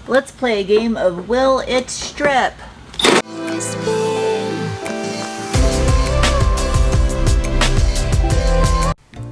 Let's play a game of Will It Strip.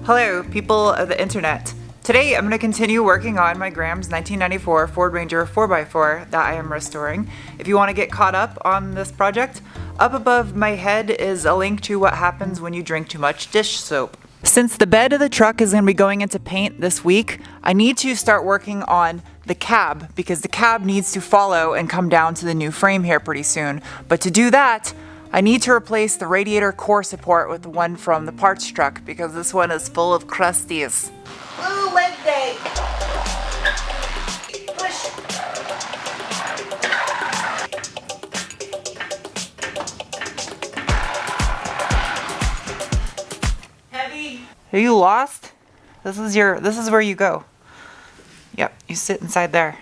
Hello, people of the internet. Today I'm going to continue working on my Graham's 1994 Ford Ranger 4x4 that I am restoring. If you want to get caught up on this project, up above my head is a link to what happens when you drink too much dish soap. Since the bed of the truck is going to be going into paint this week, I need to start working on the cab because the cab needs to follow and come down to the new frame here pretty soon. But to do that, I need to replace the radiator core support with the one from the parts truck because this one is full of crusties. Ooh, leg day! Push! Heavy. Are you lost? This is where you go. Yep, you sit inside there.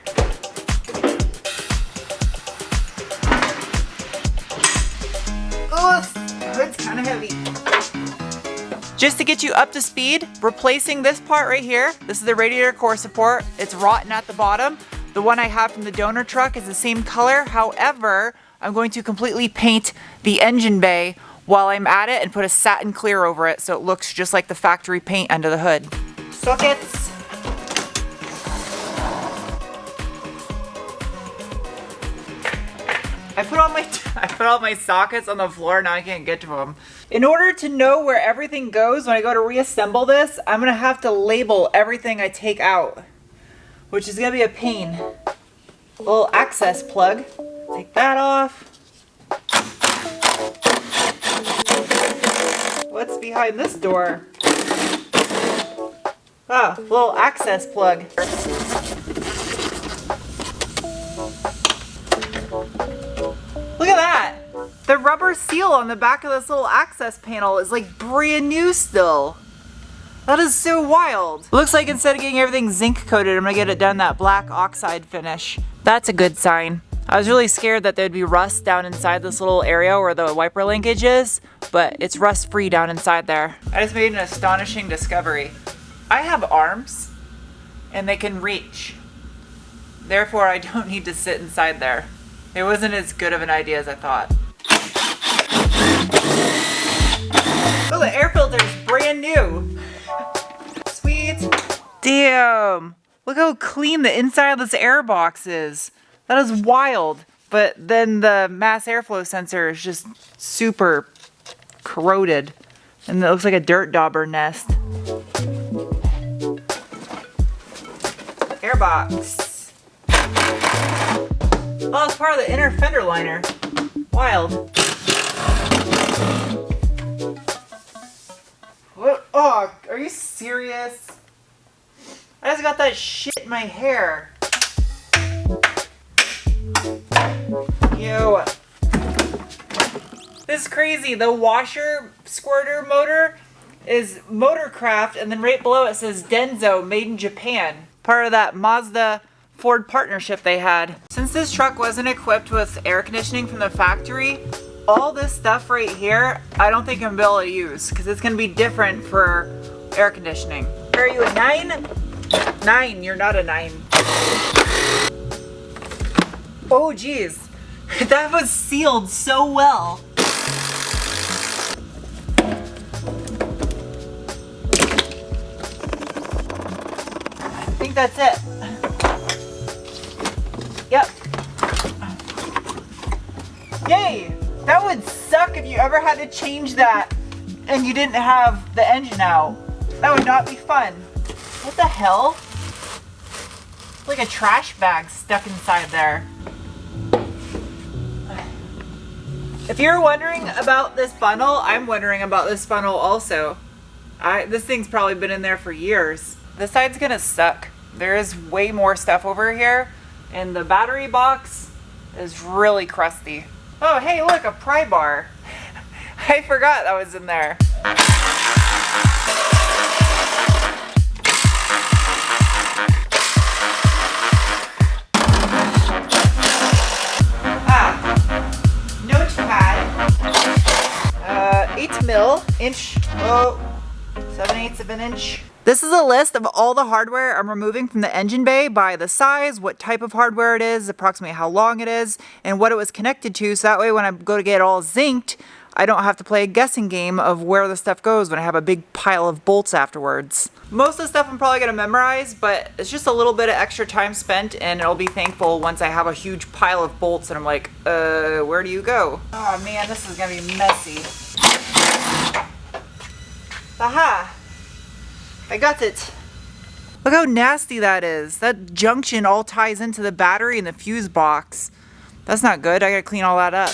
It's kind of heavy. Just to get you up to speed, replacing this part right here. This is the radiator core support. It's rotten at the bottom. The one I have from the donor truck is the same color. However, I'm going to completely paint the engine bay while I'm at it and put a satin clear over it so it looks just like the factory paint under the hood. Sockets. I put all my sockets on the floor, now I can't get to them. In order to know where everything goes when I go to reassemble this, I'm gonna have to label everything I take out, which is gonna be a pain. A little access plug. Take that off. What's behind this door? Ah, little access plug. Look at that! The rubber seal on the back of this little access panel is like brand new still. That is so wild. Looks like instead of getting everything zinc coated, I'm gonna get it done that black oxide finish. That's a good sign. I was really scared that there'd be rust down inside this little area where the wiper linkage is, but it's rust free down inside there. I just made an astonishing discovery. I have arms and they can reach. Therefore, I don't need to sit inside there. It wasn't as good of an idea as I thought. Oh, the air filter is brand new. Sweet. Damn. Look how clean the inside of this air box is. That is wild. But then the mass airflow sensor is just super corroded. And it looks like a dirt dauber nest. Airbox. Oh, it's part of the inner fender liner. Wild. What? Oh, are you serious? I just got that shit in my hair. Ew. This is crazy. The washer squirter motor is Motorcraft, and then right below it says Denso, made in Japan. Part of that Mazda Ford partnership they had. Since this truck wasn't equipped with air conditioning from the factory, all this stuff right here, I don't think I'm able to use because it's going to be different for air conditioning. Are you a 9? 9, you're not a 9. Oh geez, that was sealed so well. I think that's it. Yep. Yay! That would suck if you ever had to change that and you didn't have the engine out. That would not be fun. What the hell? It's like a trash bag stuck inside there. If you're wondering about this funnel, I'm wondering about this funnel also. This thing's probably been in there for years. This side's gonna suck. There is way more stuff over here. And the battery box is really crusty. Oh, hey, look, a pry bar. I forgot that was in there. Notepad. 8 mil inch. Oh, 7/8 of an inch. This is a list of all the hardware I'm removing from the engine bay by the size, what type of hardware it is, approximately how long it is, and what it was connected to, so that way when I go to get it all zinced, I don't have to play a guessing game of where the stuff goes when I have a big pile of bolts afterwards. Most of the stuff I'm probably going to memorize, but it's just a little bit of extra time spent, and I'll be thankful once I have a huge pile of bolts and I'm like, where do you go? Oh man, this is going to be messy. Aha! I got it. Look how nasty that is. That junction all ties into the battery and the fuse box. That's not good. I gotta clean all that up.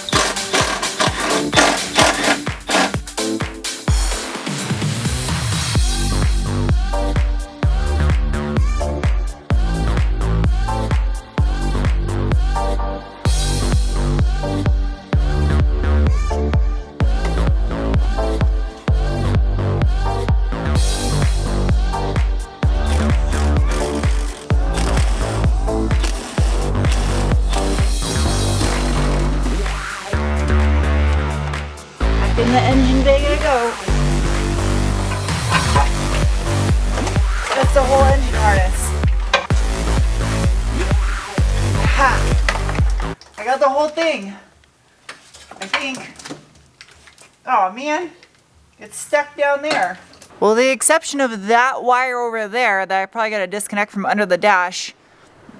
In the engine bay gonna go. That's the whole engine harness. Ha! I got the whole thing. I think. Oh man, it's stuck down there. Well, the exception of that wire over there that I probably gotta disconnect from under the dash,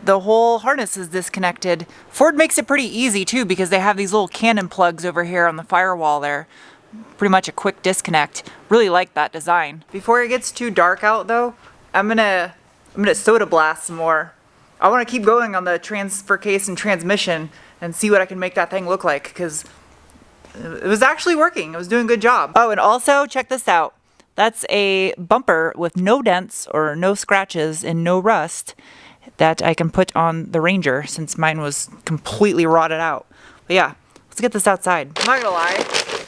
the whole harness is disconnected. Ford makes it pretty easy too because they have these little cannon plugs over here on the firewall there. Pretty much a quick disconnect. Really like that design. Before it gets too dark out though, I'm gonna soda blast some more. I want to keep going on the transfer case and transmission and see what I can make that thing look like, because it was actually working. It was doing a good job. Oh, and also check this out. That's a bumper with no dents or no scratches and no rust that I can put on the Ranger since mine was completely rotted out. But yeah, let's get this outside. I'm not gonna lie,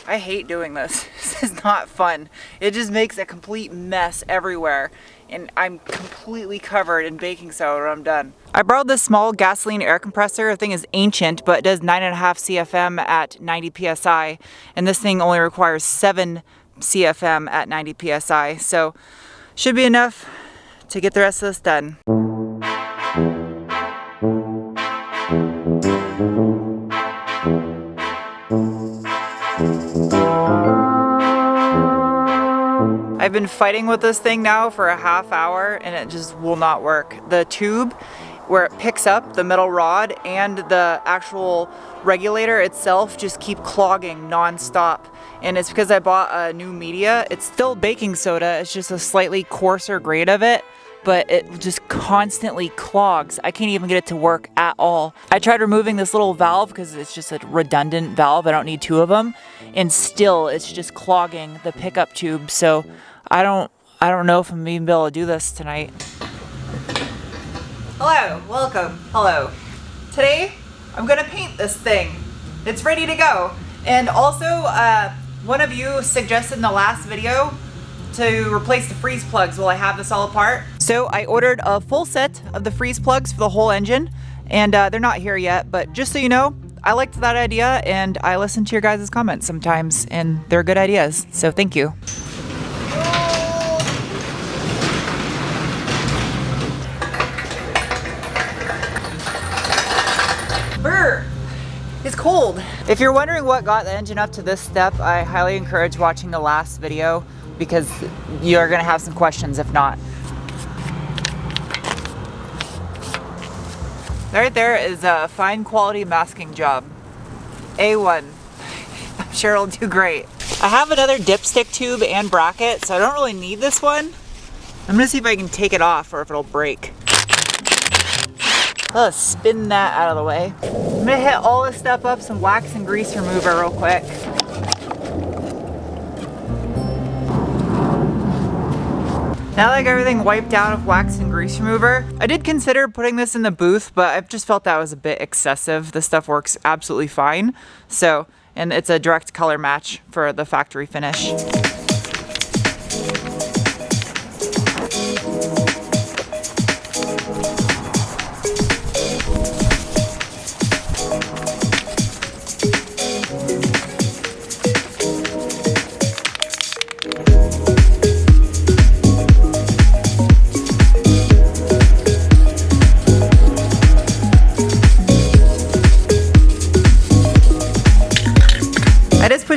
I hate doing this. This is not fun. It just makes a complete mess everywhere, and I'm completely covered in baking soda when I'm done. I borrowed this small gasoline air compressor. The thing is ancient, but it does 9.5 CFM at 90 PSI, and this thing only requires 7 CFM at 90 PSI, so should be enough to get the rest of this done. I've been fighting with this thing now for a half hour and it just will not work. The tube where it picks up the metal rod and the actual regulator itself just keep clogging non-stop. And it's because I bought a new media. It's still baking soda, it's just a slightly coarser grade of it, but it just constantly clogs. I can't even get it to work at all. I tried removing this little valve because it's just a redundant valve. I don't need 2 of them. And still it's just clogging the pickup tube. So I don't know if I'm even able to do this tonight. Hello, welcome, hello. Today I'm gonna paint this thing. It's ready to go. And also, one of you suggested in the last video to replace the freeze plugs while I have this all apart. So I ordered a full set of the freeze plugs for the whole engine, and they're not here yet, but just so you know, I liked that idea and I listen to your guys' comments sometimes, and they're good ideas, so thank you. Brr! It's cold. If you're wondering what got the engine up to this step, I highly encourage watching the last video because you're gonna have some questions if not. Right there is a fine quality masking job. A1. I'm sure it'll do great. I have another dipstick tube and bracket, so I don't really need this one. I'm gonna see if I can take it off or if it'll break. Let's spin that out of the way. I'm gonna hit all this stuff up some wax and grease remover real quick. Now that I got everything wiped out of wax and grease remover, I did consider putting this in the booth, but I just felt that was a bit excessive. This stuff works absolutely fine. So, and it's a direct color match for the factory finish.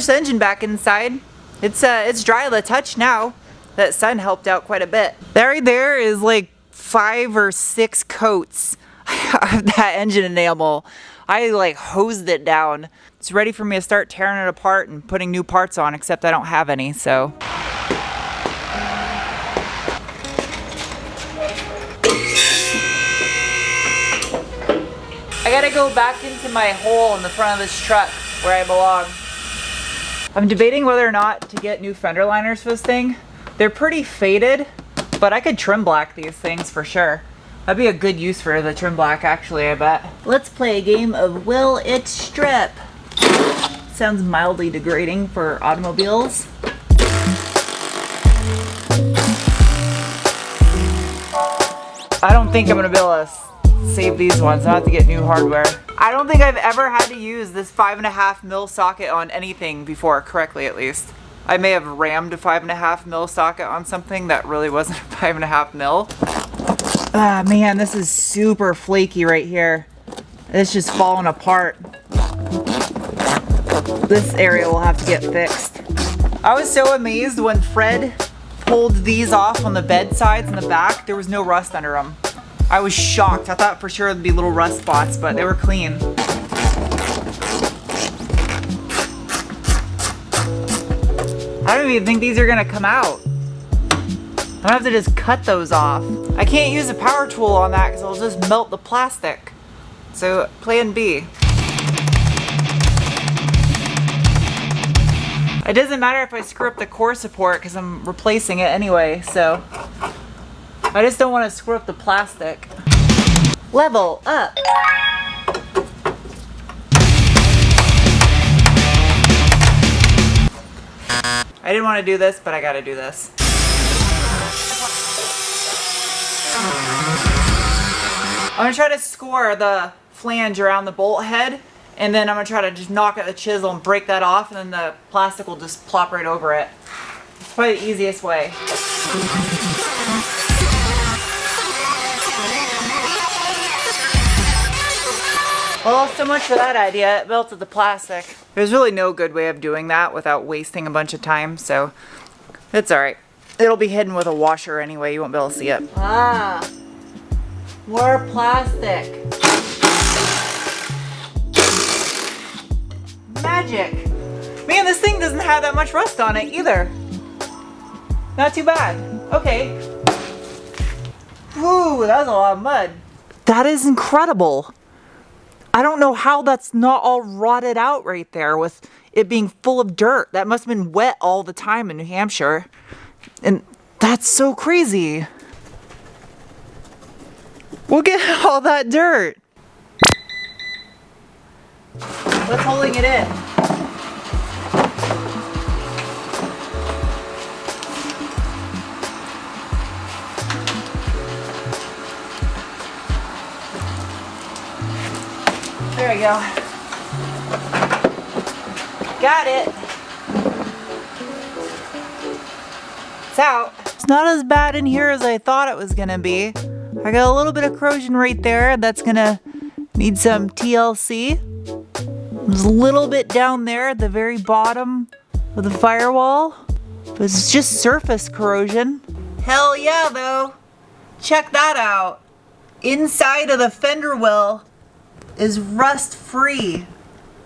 push the engine back inside. It's dry to the touch now. That sun helped out quite a bit. That right there is like 5 or 6 coats of that engine enamel. I like hosed it down. It's ready for me to start tearing it apart and putting new parts on, except I don't have any, so. I gotta go back into my hole in the front of this truck where I belong. I'm debating whether or not to get new fender liners for this thing. They're pretty faded, but I could trim black these things for sure. That'd be a good use for the trim black, actually, I bet. Let's play a game of Will It Strip. Sounds mildly degrading for automobiles. I don't think I'm gonna be able to save these ones. I'll have to get new hardware. I don't think I've ever had to use this 5.5 mil socket on anything before, correctly at least. I may have rammed a 5.5 mil socket on something that really wasn't a 5.5 mil. Ah, man, this is super flaky right here. It's just falling apart. This area will have to get fixed. I was so amazed when Fred pulled these off on the bed sides in the back. There was no rust under them. I was shocked. I thought for sure there'd be little rust spots, but they were clean. I don't even think these are gonna come out. I'm gonna have to just cut those off. I can't use a power tool on that because it'll just melt the plastic. So plan B. It doesn't matter if I screw up the core support because I'm replacing it anyway, so. I just don't want to screw up the plastic. Level up. I didn't want to do this, but I gotta do this. I'm gonna try to score the flange around the bolt head, and then I'm gonna try to just knock at the chisel and break that off, and then the plastic will just plop right over it. It's probably the easiest way. Well, so much for that idea. It melted the plastic. There's really no good way of doing that without wasting a bunch of time, so it's alright. It'll be hidden with a washer anyway. You won't be able to see it. Ah, more plastic. Magic. Man, this thing doesn't have that much rust on it either. Not too bad. Okay. Whew, that was a lot of mud. That is incredible. I don't know how that's not all rotted out right there with it being full of dirt. That must have been wet all the time in New Hampshire. And that's so crazy. Look at all that dirt. What's holding it in? There we go. Got it. It's out. It's not as bad in here as I thought it was gonna be. I got a little bit of corrosion right there. That's gonna need some TLC. There's a little bit down there at the very bottom of the firewall, but it's just surface corrosion. Hell yeah, though. Check that out. Inside of the fender well is rust free.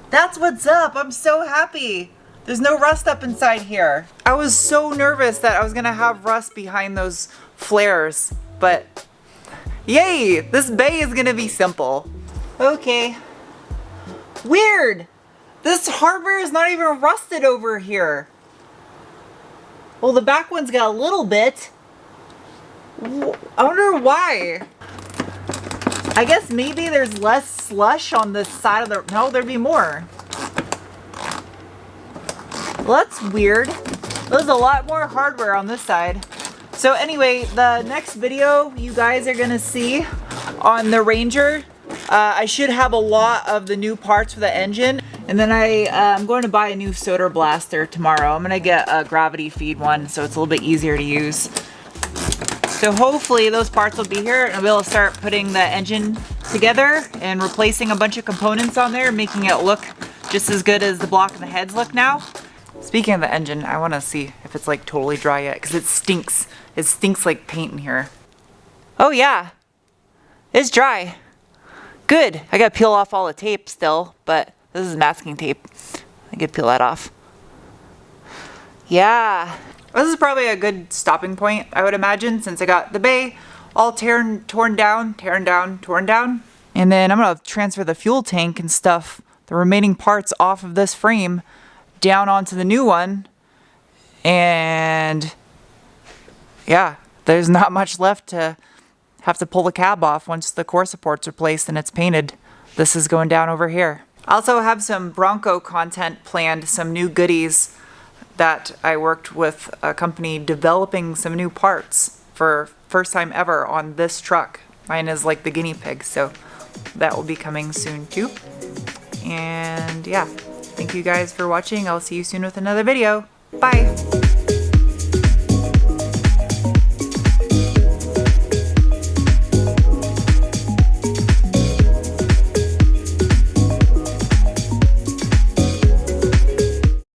That's what's up. I'm so happy. There's no rust up inside here. I was so nervous that I was gonna have rust behind those flares, but yay, this bay is gonna be simple. Okay. Weird. This hardware is not even rusted over here. Well, the back one's got a little bit. I wonder why. I guess maybe there's less slush on this side of the... No, there'd be more. Well, that's weird. There's a lot more hardware on this side. So anyway, the next video you guys are gonna see on the Ranger, I should have a lot of the new parts for the engine. And then I'm going to buy a new solder blaster tomorrow. I'm gonna get a gravity feed one so it's a little bit easier to use. So hopefully those parts will be here and I'll be able to start putting the engine together and replacing a bunch of components on there, making it look just as good as the block and the heads look now. Speaking of the engine, I want to see if it's like totally dry yet, because it stinks. It stinks like paint in here. Oh yeah, it's dry. Good. I gotta peel off all the tape still, but this is masking tape. I could peel that off. Yeah. This is probably a good stopping point, I would imagine, since I got the bay all torn down. And then I'm gonna transfer the fuel tank and stuff, the remaining parts off of this frame down onto the new one. And yeah, there's not much left to have to pull the cab off once the core support's replaced and it's painted. This is going down over here. I also have some Bronco content planned, some new goodies that I worked with a company developing some new parts for first time ever on this truck. Mine is like the guinea pig, so that will be coming soon too. And yeah, thank you guys for watching. I'll see you soon with another video. Bye.